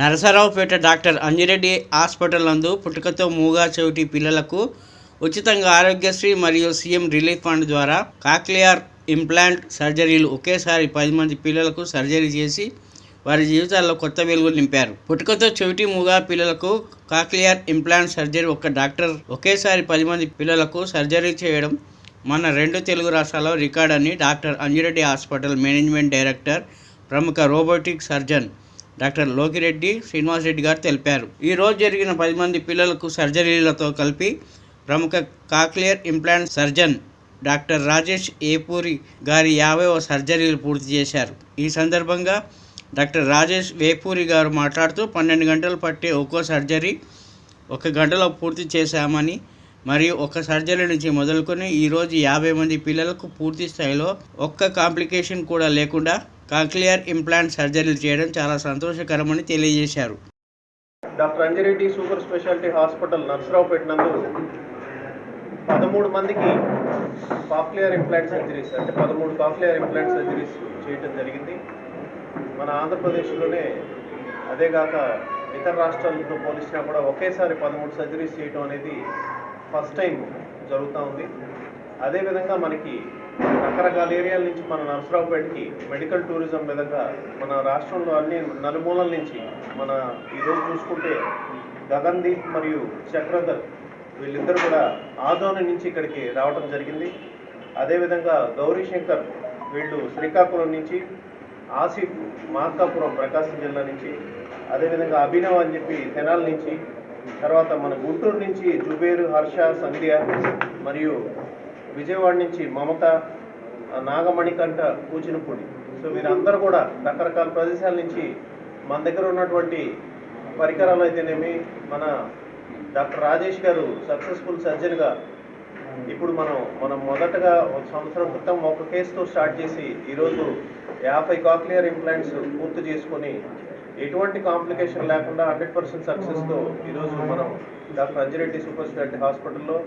Narasaraopet doctor Anji Reddy hospital నందు పుట్టుకతో మూగా చెవిటి పిల్లలకు ఉచితంగా ఆరోగ్యశ్రీ మరియు సీఎం రిలీఫ్ ఫండ్ ద్వారా కాక్లియర్ ఇంప్లాంట్ సర్జరీలు ఒకేసారి 10 మంది పిల్లలకు సర్జరీ చేసి వారి జీవితాల్లో కొత్త వెలుగులు నింపారు. పుట్టుకతో చెవిటి మూగా పిల్లలకు కాక్లియర్ ఇంప్లాంట్ సర్జరీ ఒక డాక్టర్ ఒకేసారి 10 మంది పిల్లలకు సర్జరీ చేయడం మన 2 తెలుగు రాష్ట్రాల్లో రికార్డ్ అని doctor Anji Reddy hospital management director, ప్రముఖ robotic surgeon doctor Loki Reddy Srinivasa Reddy గారు తెలిపారు. ఈ రోజు జరిగిన 10 మంది పిల్లలకు సర్జరీలతో కలిపి ప్రముఖ cochlear implant surgeon doctor Rajesh Vepuri గారి 50వ సర్జరీలు పూర్తి చేశారు. ఈ సందర్భంగా డాక్టర్ రాజేష్ వేపూరి గారు మాట్లాడుతూ 12 గంటలు పట్టే ఒక్కో సర్జరీ 1 గంటలో పూర్తి చేశామని, మరియు ఒక సర్జరీ నుంచి మొదలుకొని ఈరోజు 50 మంది పిల్లలకు పూర్తి స్థాయిలో ఒక్క కాంప్లికేషన్ కూడా లేకుండా కాక్లియర్ ఇంప్లాంట్ సర్జరీలు చేయడం చాలా సంతోషకరమని తెలియజేశారు. Doctor Anji Reddy super speciality hospital Narasaraopet నందు 13 మందికి కాక్లియర్ ఇంప్లాంట్ సర్జరీస్ అంటే 13 కాక్లియర్ ఇంప్లాంట్ సర్జరీస్ చేయడం జరిగింది. మన ఆంధ్రప్రదేశ్లోనే అదేగాక ఇతర రాష్ట్రాలతో పోలిసినా కూడా ఒకేసారి 13 సర్జరీస్ చేయడం అనేది ఫస్ట్ టైం జరుగుతూ ఉంది. అదేవిధంగా మనకి రకరకాల ఏరియాల నుంచి మన నర్సరావుపేటకి మెడికల్ టూరిజం విధంగా మన రాష్ట్రంలో అన్ని నలుమూలల నుంచి మన ఈరోజు చూసుకుంటే గగన్దీప్ మరియు చక్రధర్ వీళ్ళిద్దరు కూడా ఆదోని నుంచి ఇక్కడికి రావడం జరిగింది. అదేవిధంగా గౌరీశంకర్ వీళ్ళు శ్రీకాకుళం నుంచి, ఆసిఫ్ మార్కాపురం ప్రకాశం జిల్లా నుంచి, అదేవిధంగా అభినవ్ అని చెప్పి తెనాల నుంచి, తర్వాత మన గుంటూరు నుంచి జుబేరు, హర్ష, సంధ్య మరియు విజయవాడ నుంచి మమత, నాగమణికంఠ, కూచినపూడి. సో వీరందరూ కూడా రకరకాల ప్రదేశాల నుంచి మన దగ్గర ఉన్నటువంటి పరికరాలు అయితేనేమి, మన డాక్టర్ రాజేష్ గారు సక్సెస్ఫుల్ సర్జన్గా ఇప్పుడు మనం మొదటగా 1 సంవత్సరం క్రితం ఒక కేసుతో స్టార్ట్ చేసి ఈరోజు 50 కాక్లియర్ ఇంప్లాంట్స్ పూర్తి చేసుకొని ఎటువంటి కాంప్లికేషన్ లేకుండా 100% సక్సెస్తో ఈరోజు మనం డాక్టర్ అంజిరెడ్డి సూపర్ స్పెషాలిటీ హాస్పిటల్లో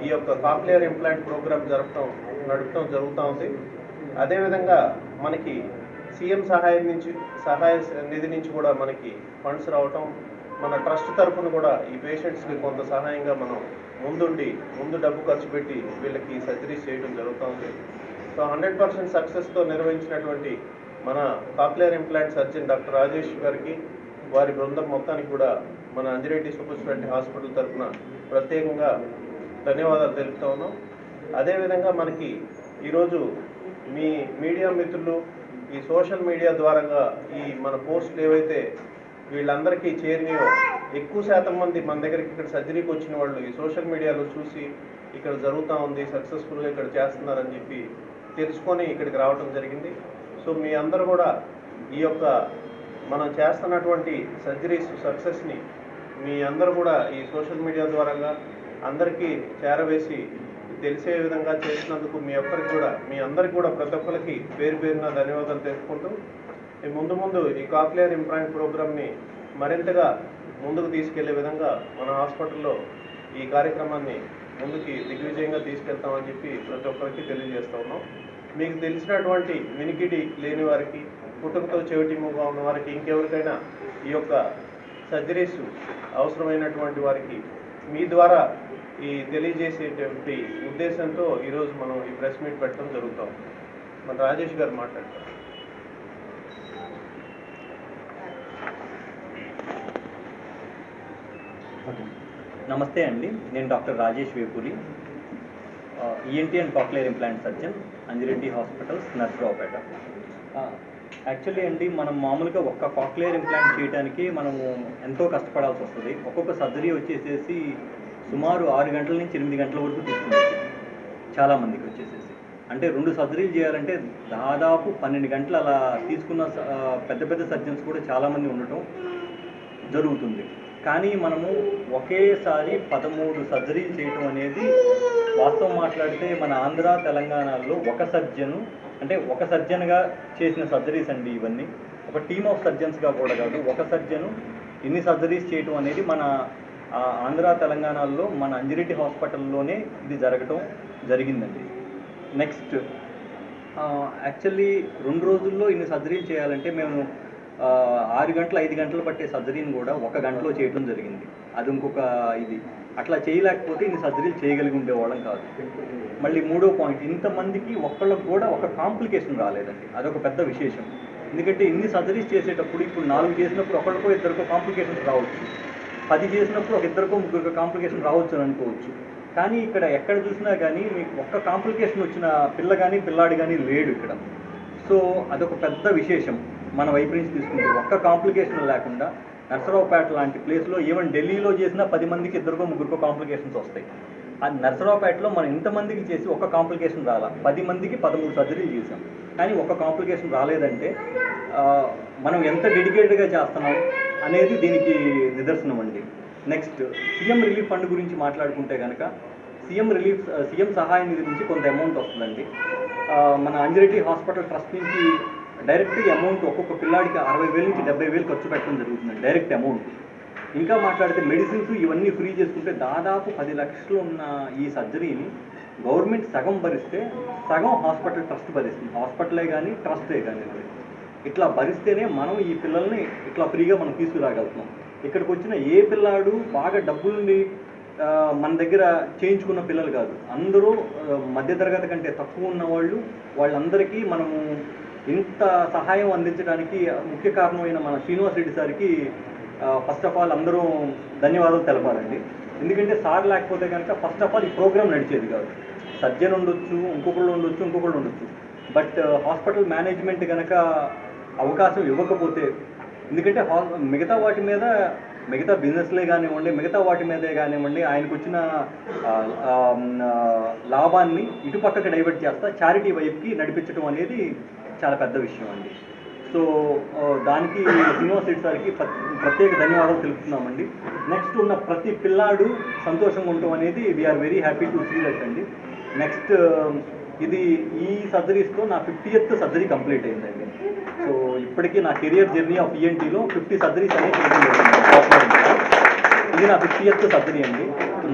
ఈ యొక్క కాక్లియర్ ఇంప్లాంట్ ప్రోగ్రామ్ నడపడం జరుగుతూ ఉంది. అదేవిధంగా మనకి సీఎం సహాయ నిధి నుంచి కూడా మనకి ఫండ్స్ రావటం, మన ట్రస్ట్ తరఫున కూడా ఈ పేషెంట్స్కి కొంత సహాయంగా మనం ముందు డబ్బు ఖర్చు పెట్టి వీళ్ళకి సర్జరీస్ చేయడం జరుగుతూ ఉంది. సో 100% సక్సెస్తో నిర్వహించినటువంటి మన cochlear implant surgeon doctor Rajesh గారికి, వారి బృందం మొత్తానికి కూడా మన అంజిరెడ్డి సూపర్ స్పెషాలిటీ హాస్పిటల్ తరఫున ప్రత్యేకంగా ధన్యవాదాలు తెలుపుతా ఉన్నాం. అదేవిధంగా మనకి ఈరోజు మీ మీడియా మిత్రులు ఈ సోషల్ మీడియా ద్వారాగా ఈ మన పోస్టులు ఏవైతే వీళ్ళందరికీ చేరినాయో, ఎక్కువ శాతం మంది మన దగ్గరికి ఇక్కడ సర్జరీకి వచ్చిన వాళ్ళు ఈ సోషల్ మీడియాలో చూసి ఇక్కడ జరుగుతూ ఉంది, సక్సెస్ఫుల్గా ఇక్కడ చేస్తున్నారని చెప్పి తెలుసుకొని ఇక్కడికి రావడం జరిగింది. సో మీ అందరూ కూడా ఈ యొక్క మనం చేస్తున్నటువంటి సర్జరీస్ సక్సెస్ని మీ అందరూ కూడా ఈ సోషల్ మీడియా ద్వారాగా అందరికీ చేరవేసి తెలిసే విధంగా చేసినందుకు మీ అందరికి కూడా ప్రతి ఒక్కరికి పేరున ధన్యవాదాలు తెలుపుకుంటూ ముందు ఈ కాక్లియర్ ఇంప్లాంట్ ప్రోగ్రామ్ని మరింతగా ముందుకు తీసుకెళ్లే విధంగా మన హాస్పిటల్లో ఈ కార్యక్రమాన్ని ముందుకి దిగ్విజయంగా తీసుకెళ్తామని చెప్పి ప్రతి ఒక్కరికి తెలియజేస్తూ ఉన్నాం. మీకు తెలిసినటువంటి వినికిడి లేని వారికి, పుట్టుకతో చెవిటి మూగా ఉన్న వారికి, ఇంకెవరికైనా ఈ యొక్క సర్జరీస్ అవసరమైనటువంటి వారికి మీ ద్వారా ఈ తెలియజేసేటువంటి ఉద్దేశంతో ఈరోజు మనం ఈ ప్రెస్ మీట్ పెట్టడం జరుగుతాం. మన రాజేష్ గారు మాట్లాడతారు. నమస్తే అండి, నేను doctor Rajesh Vepuri, ENT and cochlear implant surgeon, Anji Reddy hospitals, Narasaraopet. Actually అండి, మనం మామూలుగా ఒక్క కాక్లియర్ ఇంప్లాంట్ చేయడానికి మనము ఎంతో కష్టపడాల్సి వస్తుంది. ఒక్కొక్క సర్జరీ వచ్చేసేసి సుమారు 6 గంటల నుంచి 8 గంటల వరకు తీసుకుంటుంది చాలామందికి వచ్చేసేసి. అంటే 2 సర్జరీలు చేయాలంటే దాదాపు 12 గంటలు అలా తీసుకున్న పెద్ద సర్జన్స్ కూడా చాలామంది ఉండటం జరుగుతుంది. కానీ మనము ఒకేసారి 13 సర్జరీలు చేయటం అనేది వాస్తవం మాట్లాడితే మన ఆంధ్ర, తెలంగాణలో ఒక సర్జన్గా చేసిన సర్జరీస్ అండి ఇవన్నీ. ఒక టీమ్ ఆఫ్ సర్జన్స్గా కూడా కాదు, ఒక సర్జను ఇన్ని సర్జరీస్ చేయటం అనేది మన ఆంధ్ర, తెలంగాణలో మన అంజిరెడ్డి హాస్పిటల్లోనే ఇది జరగటం జరిగిందండి. నెక్స్ట్ యాక్చువల్లీ 2 రోజుల్లో ఇన్ని సర్జరీలు చేయాలంటే మేము 6 గంటలు 5 గంటలు పట్టే సర్జరీని కూడా 1 గంటలో చేయడం జరిగింది. అది ఇంకొక ఇది. అట్లా చేయలేకపోతే ఇన్ని సర్జరీలు చేయగలిగి ఉండేవాళ్ళం కాదు. మళ్ళీ మూడో పాయింట్, ఇంతమందికి ఒక్కళ్ళకు కూడా ఒక కాంప్లికేషన్ రాలేదండి. అదొక పెద్ద విశేషం. ఎందుకంటే ఇన్ని సర్జరీస్ చేసేటప్పుడు ఇప్పుడు 4 చేసినప్పుడు ఒకళ్ళకో ఇద్దరికో కాంప్లికేషన్స్ రావచ్చు, 10 చేసినప్పుడు ఒక ఇద్దరికో ముగ్గురికో కాంప్లికేషన్ రావచ్చు అని అనుకోవచ్చు. కానీ ఇక్కడ ఎక్కడ చూసినా కానీ మీకు ఒక్క కాంప్లికేషన్ వచ్చిన పిల్ల కానీ పిల్లాడి కానీ లేడు ఇక్కడ. సో అదొక పెద్ద విశేషం మన వైపు నుంచి తీసుకుంటే. ఒక్క కాంప్లికేషన్ లేకుండా నర్సరావుపేట లాంటి ప్లేస్లో ఈవెన్ ఢిల్లీలో చేసినా 10 మందికి ఇద్దరికో ముగ్గురికో కాంప్లికేషన్స్ వస్తాయి. అది నర్సరావుపేటలో మనం ఇంతమందికి చేసి ఒక్క కాంప్లికేషన్ రాలా. 10 మందికి 13 సర్జరీలు చేసాం కానీ ఒక్క కాంప్లికేషన్ రాలేదంటే మనం ఎంత డెడికేటెడ్గా చేస్తున్నాం అనేది దీనికి నిదర్శనం అండి. నెక్స్ట్, సీఎం రిలీఫ్ ఫండ్ గురించి మాట్లాడుకుంటే కనుక సీఎం సహాయ నిధి నుంచి కొంత అమౌంట్ వస్తుందండి. మన అంజిరెడ్డి హాస్పిటల్ ట్రస్ట్ నుంచి డైరెక్ట్గా అమౌంట్ ఒక్కొక్క పిల్లాడికి 60,000 నుంచి 70,000 ఖర్చు పెట్టడం జరుగుతుందండి, డైరెక్ట్ అమౌంట్. ఇంకా మాట్లాడితే మెడిసిన్స్ ఇవన్నీ ఫ్రీ చేసుకుంటే దాదాపు 10 లక్షలు ఉన్న ఈ సర్జరీని గవర్నమెంట్ సగం భరిస్తే సగం హాస్పిటల్ ట్రస్ట్ భరిస్తుంది. హాస్పిటలే కానీ ట్రస్టే కానీ ఇట్లా భరిస్తేనే మనం ఈ పిల్లల్ని ఇట్లా ఫ్రీగా మనం తీసుకురాగలుగుతున్నాం. ఇక్కడికి వచ్చిన ఏ పిల్లాడు బాగా డబ్బుల్ని మన దగ్గర చేయించుకున్న పిల్లలు కాదు, అందరూ మధ్యతరగతి కంటే తక్కువ ఉన్న వాళ్ళందరికీ మనము ఇంత సహాయం అందించడానికి ముఖ్య కారణమైన మన శ్రీనివాస్ రెడ్డి సార్కి ఫస్ట్ ఆఫ్ ఆల్ అందరూ ధన్యవాదాలు తెలపాలండి. ఎందుకంటే సార్ లేకపోతే కనుక ఫస్ట్ ఆఫ్ ఆల్ ఈ ప్రోగ్రామ్ నడిచేది కాదు. సర్జన్ ఉండొచ్చు, ఇంకొకళ్ళు ఉండొచ్చు, బట్ హాస్పిటల్ మేనేజ్మెంట్ కనుక అవకాశం ఇవ్వకపోతే, ఎందుకంటే మిగతా బిజినెస్లే కానివ్వండి, మిగతా వాటి మీదే కానివ్వండి, ఆయనకు వచ్చిన లాభాన్ని ఇటుపక్కకి డైవర్ట్ చేస్తా చారిటీ వైపుకి నడిపించడం అనేది చాలా పెద్ద విషయం అండి. సో దానికి శ్రీనివాస్ రెడ్డి సార్కి ప్రత్యేక ధన్యవాదాలు తెలుపుతున్నామండి. నెక్స్ట్ ఉన్న ప్రతి పిల్లాడు సంతోషంగా ఉండటం అనేది we're very happy to see that అండి. నెక్స్ట్, ఈ సర్జరీస్తో నా 50th సర్జరీ కంప్లీట్ అయిందండి. సో ఇప్పటికీ నా కెరియర్ జర్నీ ఆఫ్ ఈఎన్టీలో 50 సర్జరీస్ అనేది ఇది నా 50th సర్జరీ అండి.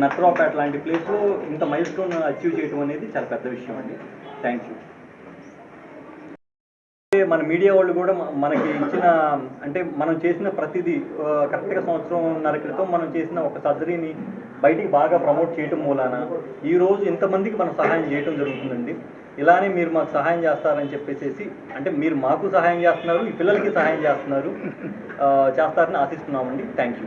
నర్సరావుపేట లాంటి ప్లేస్లో ఇంత మైల్ స్టోన్ అచీవ్ చేయడం అనేది చాలా పెద్ద విషయం అండి. Thank you. మన మీడియా వాళ్ళు కూడా మనకి ఇచ్చిన, అంటే మనం చేసిన ప్రతిదీ కరెక్ట్గా 1.5 సంవత్సరం క్రితం మనం చేసిన ఒక సర్జరీని బయటికి బాగా ప్రమోట్ చేయడం మూలాన ఈరోజు ఇంతమందికి మనం సహాయం చేయడం జరుగుతుందండి. ఇలానే మీరు మాకు సహాయం చేస్తారని చెప్పేసి, అంటే మీరు మాకు సహాయం చేస్తున్నారు, ఈ పిల్లలకి సహాయం చేస్తారని ఆశిస్తున్నామండి. Thank you.